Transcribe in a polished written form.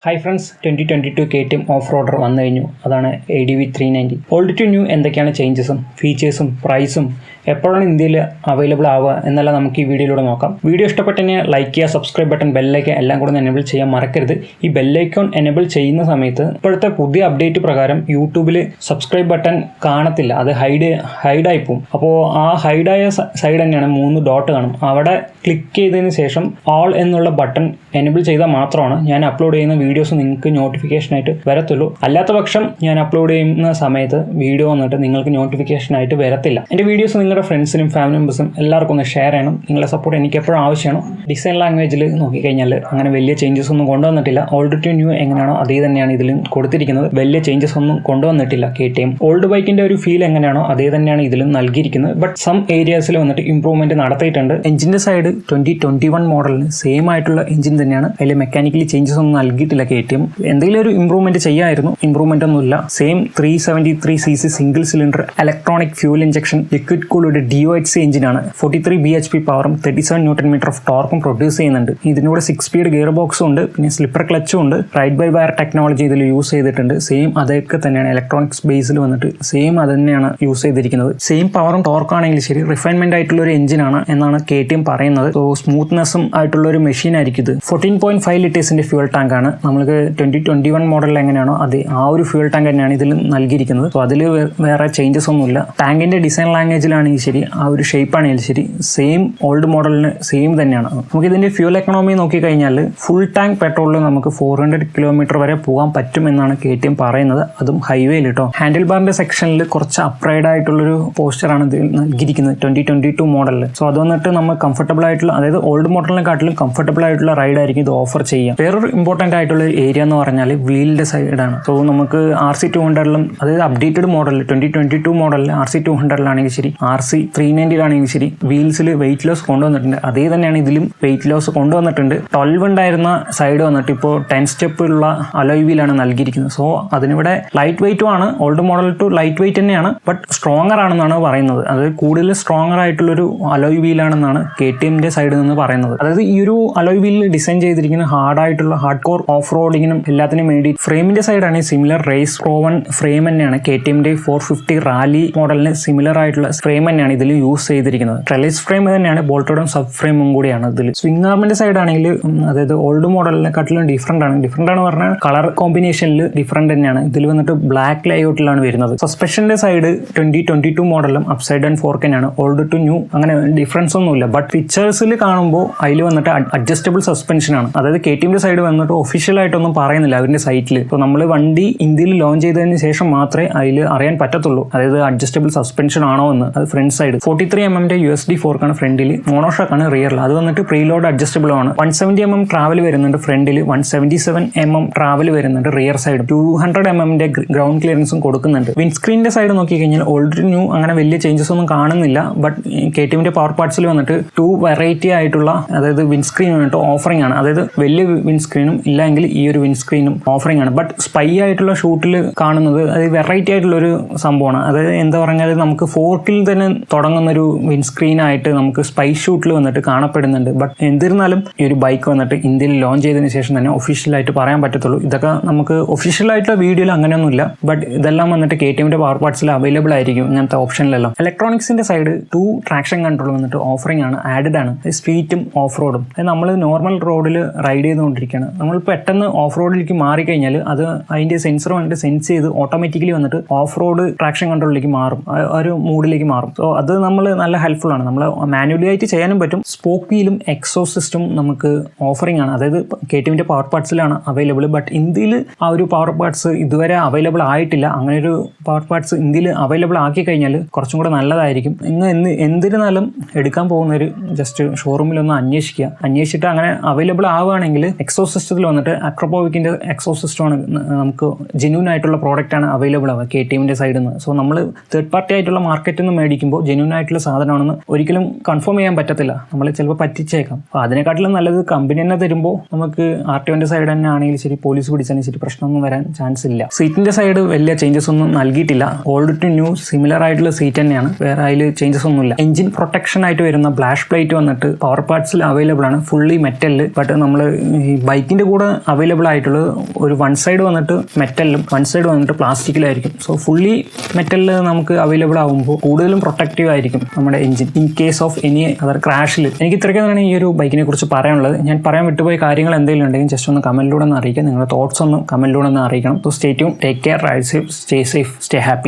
Hi friends, 2022 KTM off-roader വന്നു കഴിഞ്ഞു. അതാണ് ADV 390. ഓൾഡ് ടു ന്യൂ എന്തൊക്കെയാണ് ചേഞ്ചസും ഫീച്ചേഴ്സും പ്രൈസും എപ്പോഴാണ് ഇന്ത്യയിൽ അവൈലബിൾ ആവുക എന്നെല്ലാം നമുക്ക് ഈ വീഡിയോയിലൂടെ നോക്കാം. വീഡിയോ ഇഷ്ടപ്പെട്ടെങ്കിൽ ലൈക്ക് ചെയ്യുക, സബ്സ്ക്രൈബ് ബട്ടൺ, ബെല്ലൈക്കൺ എല്ലാം കൂടെ എനേബിൾ ചെയ്യാൻ മറക്കരുത്. ഈ ബെല്ലൈക്കൺ എനേബിൾ ചെയ്യുന്ന സമയത്ത് ഇപ്പോഴത്തെ പുതിയ അപ്ഡേറ്റ് പ്രകാരം യൂട്യൂബിൽ സബ്സ്ക്രൈബ് ബട്ടൺ കാണത്തില്ല, അത് ഹൈഡായി പോകും. അപ്പോൾ ആ ഹൈഡായ സൈഡ് തന്നെയാണ് 3 ഡോട്ട് കാണും. അവിടെ ക്ലിക്ക് ചെയ്തതിന് ശേഷം ഓൾ എന്നുള്ള ബട്ടൺ എനേബിൾ ചെയ്താൽ മാത്രമാണ് ഞാൻ അപ്ലോഡ് ചെയ്യുന്ന വീഡിയോസ് നിങ്ങൾക്ക് നോട്ടിഫിക്കേഷനായിട്ട് വരത്തുള്ളൂ. അല്ലാത്ത പക്ഷം ഞാൻ അപ്ലോഡ് ചെയ്യുന്ന സമയത്ത് വീഡിയോ വന്നിട്ട് നിങ്ങൾക്ക് നോട്ടിഫിക്കേഷനായിട്ട് വരത്തില്ല. എൻ്റെ വീഡിയോസ് നിങ്ങളുടെ ഫ്രണ്ട്സിനും ഫാമിലി മെമ്പേഴ്സും എല്ലാവർക്കും ഒന്ന് ഷെയർ ചെയ്യണം. നിങ്ങളുടെ സപ്പോർട്ട് എനിക്ക് എപ്പോഴും ആവശ്യമാണ്. ഡിസൈൻ ലാംഗ്വേജിൽ നോക്കിക്കഴിഞ്ഞാൽ അങ്ങനെ വലിയ ചേഞ്ചസ് ഒന്നും കൊണ്ടുവന്നിട്ടില്ല. ഓൾഡ് ടു ന്യൂ എങ്ങനെയാണോ അതേ തന്നെയാണ് ഇതിലും കൊടുത്തിരിക്കുന്നത്. വലിയ ചേഞ്ചസ് ഒന്നും കൊണ്ടുവന്നിട്ടില്ല. KTM ഓൾഡ് ബൈക്കിൻ്റെ ഒരു ഫീൽ എങ്ങനെയാണോ അതേ തന്നെയാണ് ഇതിലും നൽകിയിരിക്കുന്നത്. ബട്ട് സം ഏരിയാസിൽ വന്നിട്ട് ഇംപ്രൂവ്മെൻറ്റ് നടത്തിയിട്ടുണ്ട്. എഞ്ചിൻ്റെ സൈഡ് 2021 മോഡലിന് സെയിം ആയിട്ടുള്ള എഞ്ചിൻ തന്നെയാണ്. അതിൽ മെക്കാനിക്കലി ചേഞ്ചസ് ഒന്നും നൽകിയിട്ടില്ല KTM. എന്തെങ്കിലും ഒരു ഇംപ്രൂവ്മെന്റ് ചെയ്യാമായിരുന്നു, ഇംപ്രൂവ്മെന്റ് ഒന്നുമില്ല. Same 373cc single cylinder electronic fuel injection liquid cooled DOHC എഞ്ചിനാണ്. 43 bhp പവറും 37 Nm ഓഫ് ടോർക്കും പ്രൊഡ്യൂസ് ചെയ്യുന്നുണ്ട്. ഇതിനൂടെ 6 സ്പീഡ് ഗിയർ ബോക്സും ഉണ്ട്, പിന്നെ സ്ലിപ്പർ ക്ലച്ചും ഉണ്ട്. റൈഡ് ബൈ വയർ ടെക്നോളജി ഇതിൽ യൂസ് ചെയ്തിട്ടുണ്ട്. സെയിം അതൊക്കെ തന്നെയാണ് ഇലക്ട്രോണിക്സ് ബേസിൽ വന്നിട്ട് സെയിം അത് തന്നെയാണ് യൂസ് ചെയ്തിരിക്കുന്നത്. സെയിം പവറും ടോർക്കും ആണെങ്കിലും ശരി റിഫൈൻമെന്റ് ആയിട്ടുള്ള ഒരു എഞ്ചിനാണ് എന്നാണ് KTM പറയുന്നത്. സോ സ്മൂത്ത്നെസ്സും ആയിട്ടുള്ള ഒരു മെഷീൻ ആയിരിക്കും ഇത്. 14.5 ലിറ്റേഴ്സിന്റെ ഫ്യൂൽ ടാങ്ക് ആണ്. നമുക്ക് 2021 മോഡലിൽ എങ്ങനെയാണോ അത് ആ ഒരു ഫ്യൂൽ ടാങ്ക് തന്നെയാണ് ഇതിൽ നൽകിയിരിക്കുന്നത്. സോ അതിൽ വേറെ ചേഞ്ചസ് ഒന്നുമില്ല. ടാങ്കിന്റെ ഡിസൈൻ ലാംഗ്വേജിലാണെങ്കിൽ ശരി, ആ ഒരു ഷേപ്പ് ആണെങ്കിലും ശരി, സെയിം ഓൾഡ് മോഡലിന് സെയിം തന്നെയാണ്. നമുക്ക് ഇതിന്റെ ഫ്യൂൽ എക്കണോമി നോക്കിക്കഴിഞ്ഞാൽ ഫുൾ ടാങ്ക് പെട്രോളിൽ നമുക്ക് 400 കിലോമീറ്റർ വരെ പോകാൻ പറ്റും എന്നാണ് KTM പറയുന്നത്. അതും ഹൈവേയിൽ കേട്ടോ. ഹാൻഡിൽ ബാറിന്റെ സെക്ഷനിൽ കുറച്ച് അപ്രൈഡ് ആയിട്ടുള്ളൊരു പോസ്റ്ററാണ് ഇത് നൽകിയിരിക്കുന്നത് 2022 മോഡലിൽ. സോ അത് വന്നിട്ട് നമ്മൾ കംഫർട്ടബിൾ ആയിട്ടുള്ള, അതായത് ഓൾഡ് മോഡലിനെക്കാട്ടിലും കംഫർട്ടബിൾ ആയിട്ടുള്ള റൈഡ് ആയിരിക്കും ഇത് ഓഫർ ചെയ്യാം. വേറൊരു ഇമ്പോർട്ടന്റ് ആയിട്ടുള്ള ഏരിയ എന്ന് പറഞ്ഞാൽ വീലിന്റെ സൈഡാണ്. സോ നമുക്ക് RC 200ലും, അതായത് അപ്ഡേറ്റഡ് മോഡലിൽ 2022 മോഡലിൽ RC 200ലാണെങ്കിൽ ശരി, RC 390ലാണെങ്കിൽ ശരി, വീൽസിൽ വെയിറ്റ് ലോസ് കൊണ്ടുവന്നിട്ടുണ്ട്. അതേ തന്നെയാണ് ഇതിലും വെയിറ്റ് ലോസ് കൊണ്ടുവന്നിട്ടുണ്ട്. 12 ഉണ്ടായിരുന്ന സൈഡ് വന്നിട്ട് ഇപ്പോൾ 10 സ്റ്റെപ്പ് ഉള്ള അലോയ് വീലാണ് നൽകിയിരിക്കുന്നത്. സോ അതിനിവിടെ ലൈറ്റ് വെയിറ്റും ആണ്. Old model to light weight തന്നെയാണ്, ബട്ട് സ്ട്രോങ്ങർ ആണെന്നാണ് പറയുന്നത്. അതായത് കൂടുതൽ സ്ട്രോങ്ങർ ആയിട്ടുള്ളൊരു അലോയ് വീലാണെന്നാണ് KTMന്റെ സൈഡിൽ നിന്ന് പറയുന്നത്. അതായത് ഈ ഒരു അലോയ് വീലിൽ ഡിസൈൻ ചെയ്തിരിക്കുന്ന ഹാർഡായിട്ടുള്ള ഹാർഡ് കോർ ഓഫ് റോഡിങ്ങിനും എല്ലാത്തിനും വേണ്ടി. ഫ്രെയിമിന്റെ സൈഡാണെങ്കിൽ സിമിലർ റേസ് റോവൺ ഫ്രെയിം തന്നെയാണ്. KTMന്റെ 450 റാലി മോഡലിന് സിമിലർ ആയിട്ടുള്ള ഫ്രെയിം തന്നെയാണ് ഇതിൽ യൂസ് ചെയ്തിരിക്കുന്നത്. ട്രെലിസ് ഫ്രെയിം തന്നെയാണ്, ബോൾട്ടോടും സബ് ഫ്രെയിമും കൂടിയാണ് ഇതിൽ. സ്വിംഗ് ആർമിന്റെ സൈഡാണെങ്കിൽ അതായത് ഓൾഡ് മോഡലിനെക്കാട്ടിലും ഡിഫറെന്റ് ആണ് പറഞ്ഞാൽ കളർ കോമ്പിനേഷനിൽ ഡിഫറെന്റ് തന്നെയാണ്. ഇതിൽ വന്നിട്ട് ബ്ലാക്ക് ലേഔട്ടിലാണ് വരുന്നത്. സസ്പെൻഷന്റെ സൈഡ് 2022 മോഡലും അപ്സൈഡ് ഡൗൺ ഫോർക്ക് തന്നെയാണ്. ഓൾഡ് ടു ന്യൂ അങ്ങനെ ഡിഫറൻസ് ഒന്നുമില്ല. ബട്ട് ഫീച്ചേഴ്സിൽ കാണുമ്പോൾ അതിൽ വന്നിട്ട് അഡ്ജസ്റ്റബിൾ സസ്പെൻഷൻ ആണ്. അതായത് KTMന്റെ സൈഡ് വന്നിട്ട് ഒഫീഷ്യൽ ആയിട്ടൊന്നും പറയുന്നില്ല അവരുടെ സൈറ്റിൽ. ഇപ്പോൾ നമ്മൾ വണ്ടി ഇന്ത്യയിൽ ലോഞ്ച് ചെയ്തതിന് ശേഷം മാത്രമേ അതിൽ അറിയാൻ പറ്റത്തുള്ളൂ അതായത് അഡ്ജസ്റ്റബിൾ സസ്പെൻഷൻ ആണോ എന്ന്. അത് ഫ്രണ്ട് സൈഡ് 43 mm USD ഫോർക്കാണ് ഫ്രണ്ടിൽ, മോണോഷോക്കാണ് റിയറിൽ. അത് വന്നിട്ട് പ്രീലോഡ് അഡ്ജസ്റ്റബിൾ ആണ്. 170 mm ട്രാവൽ വരുന്നുണ്ട് ഫ്രണ്ടിൽ, 177 mm ട്രാവൽ വരുന്നുണ്ട് റിയർ സൈഡ്. 200 mm ഗ്രൗണ്ട് ക്ലിയറൻസും കൊടുക്കുന്നുണ്ട്. വിൻസ്ക്രീനിന്റെ സൈഡ് നോക്കിക്കഴിഞ്ഞാൽ ഓൾഡ് ന്യൂ അങ്ങനെ വലിയ ചേഞ്ചസ് ഒന്നും കാണുന്നില്ല. ബട്ട് KTMന്റെ പവർ പാർട്സിൽ വന്നിട്ട് 2 വെറൈറ്റി ആയിട്ടുള്ള, അതായത് വിൻസ്ക്രീൻ വന്നിട്ട് ഓഫറിംഗ് ആണ്. അതായത് വലിയ വിൻസ്ക്രീനും ഇല്ലെങ്കിൽ ഈ ഒരു വിൻസ്ക്രീനും ഓഫറിംഗ് ആണ്. ബട്ട് സ്പൈ ആയിട്ടുള്ള ഷൂട്ടിൽ കാണുന്നത് അത് വെറൈറ്റി ആയിട്ടുള്ള ഒരു സംഭവമാണ്. അതായത് എന്താ പറഞ്ഞാൽ നമുക്ക് ഫോർക്കിൽ തന്നെ തുടങ്ങുന്നൊരു വിൻസ്ക്രീൻ ആയിട്ട് നമുക്ക് സ്പൈ ഷൂട്ടിൽ വന്നിട്ട് കാണപ്പെടുന്നുണ്ട്. ബട്ട് എന്നിരുന്നാലും ഈ ഒരു ബൈക്ക് വന്നിട്ട് ഇന്ത്യയിൽ ലോഞ്ച് ചെയ്തതിന് ശേഷം തന്നെ ഒഫീഷ്യലായിട്ട് പറയാൻ പറ്റത്തുള്ളൂ. ഇതൊക്കെ നമുക്ക് ഒഫീഷ്യലായിട്ടുള്ള വീഡിയോയിൽ അങ്ങനെയൊന്നുമില്ല. ബട്ട് ഇതെല്ലാം വന്നിട്ട് KTMന്റെ പവർ പാർട്സിൽ അവൈലബിൾ ആയിരിക്കും ഇങ്ങനത്തെ ഓപ്ഷനിലെല്ലാം. ഇലക്ട്രോണിക്സിന്റെ സൈഡ് 2 ട്രാക്ഷൻ കൺട്രോൾ വന്നിട്ട് ഓഫറിംഗ് ആണ്, ആഡഡ് ആണ്. സ്ട്രീറ്റും ഓഫ് റോഡും. നമ്മൾ നോർമൽ റോഡിൽ റൈഡ് ചെയ്തുകൊണ്ടിരിക്കുകയാണ്. നമ്മൾ പെട്ടെന്ന് ഓഫ് റോഡിലേക്ക് മാറിക്കഴിഞ്ഞാൽ അത് അതിന്റെ സെൻസർ വന്നിട്ട് സെൻസ് ചെയ്ത് ഓട്ടോമാറ്റിക്കലി വന്നിട്ട് ഓഫ് റോഡ് ട്രാക്ഷൻ കൺട്രോളിലേക്ക് മാറും, ഒരു മൂഡിലേക്ക് മാറും. സോ അത് നമ്മൾ നല്ല ഹെൽപ്ഫുൾ ആണ്. നമ്മൾ മാനുവലി ആയിട്ട് ചെയ്യാനും പറ്റും. സ്പോക്ക് വീലും എക്സോസിസ്റ്റും നമുക്ക് ഓഫറിംഗ് ആണ്. അതായത് KTMന്റെ പവർ പാർട്സിലാണ് അവൈലബിൾ. ബട്ട് ഇന്ത്യയിൽ ആ ഒരു പവർ പാർട്സ് ഇതുവരെ അവൈലബിൾ ആയിട്ടില്ല. അങ്ങനെ ഒരു പവർ പാർട്സ് ഇന്ത്യയിൽ അവൈലബിൾ ആക്കി കഴിഞ്ഞാൽ കുറച്ചും കൂടെ നല്ലതായിരിക്കും. എന്തിരുന്നാലും എടുക്കാൻ പോകുന്നവർ ജസ്റ്റ് ഷോറൂമിലൊന്ന് അന്വേഷിച്ചിട്ട് അങ്ങനെ അവൈലബിൾ ആവുകയാണെങ്കിൽ എക്സോസിസ്റ്റത്തിൽ വന്നിട്ട് അക്രോപോവിക്കിന്റെ എക്സോസിസ്റ്റമാണ് നമുക്ക് ജെന്യൂൻ ആയിട്ടുള്ള പ്രോഡക്റ്റ് ആണ് അവൈലബിൾ ആവുക KTMന്റെ സൈഡിൽ നിന്ന്. സോ നമ്മൾ തേർഡ് പാർട്ടി ആയിട്ടുള്ള മാർക്കറ്റിൽ നിന്ന് മേടിക്കുമ്പോൾ ജെന്യൂൻ ആയിട്ടുള്ള സാധനമാണെന്ന് ഒരിക്കലും കൺഫേം ചെയ്യാൻ പറ്റത്തില്ല. നമ്മൾ ചിലപ്പോൾ പറ്റിച്ചേക്കാം. അപ്പോൾ അതിനെക്കാട്ടിലും നല്ലത് കമ്പനി തന്നെ തരുമ്പോൾ നമുക്ക് RTOന്റെ സൈഡ് തന്നെ ആണെങ്കിൽ ശരി, പോലീസ് പിടിച്ചാലും ശരി, പ്രശ്നമൊന്നും വരാൻ ചാൻസ് ഇല്ല. സീറ്റിന്റെ സൈഡ് വലിയ ചേഞ്ചസ് ഒന്നും നൽകിയിട്ടില്ല. ഓൾഡ് ടു ന്യൂ സിമിലർ ആയിട്ടുള്ള സീറ്റ് തന്നെയാണ്, വേറെ അതിൽ ചേഞ്ചസ് ഒന്നുമില്ല. എഞ്ചിൻ പ്രൊട്ടക്ഷൻ ആയിട്ട് വരുന്ന ബ്ലാഷ് പ്ലേറ്റ് വന്നിട്ട് പവർ പാർട്സിൽ അവൈലബിൾ ആണ്, ഫുള്ളി മെറ്റലിൽ. ബട്ട് നമ്മൾ ഈ ബൈക്കിന്റെ കൂടെ അവൈലബിൾ ആയിട്ടുള്ളത് ഒരു വൺ സൈഡ് വന്നിട്ട് മെറ്റലിലും വൺ സൈഡ് വന്നിട്ട് പ്ലാസ്റ്റിക്കിലായിരിക്കും. സോ ഫുള്ളി മെറ്റലിൽ നമുക്ക് അവൈലബിൾ ആകുമ്പോൾ കൂടുതലും പ്രൊട്ടക്റ്റീവ് ആയിരിക്കും നമ്മുടെ engine in case of any other ക്രാഷിൽ. എനിക്ക് ഇത്രയ്ക്കാണ് ഈ ഒരു ബൈക്കിനെ കുറിച്ച് പറയാനുള്ളത്. ഞാൻ പറയാൻ വിട്ടുപോയ കാര്യങ്ങൾ എന്തെങ്കിലും ഉണ്ടെങ്കിൽ ജസ്റ്റ് ഒന്ന് കമന്റിലൂടെ ഒന്ന് അറിയിക്കുക. നിങ്ങളുടെ തോട്ട്സ് ഒന്ന് കമന്റിലൂടെ ഒന്ന് അറിയിക്കണം. So stay tune, take care, ride safe, stay safe, stay happy.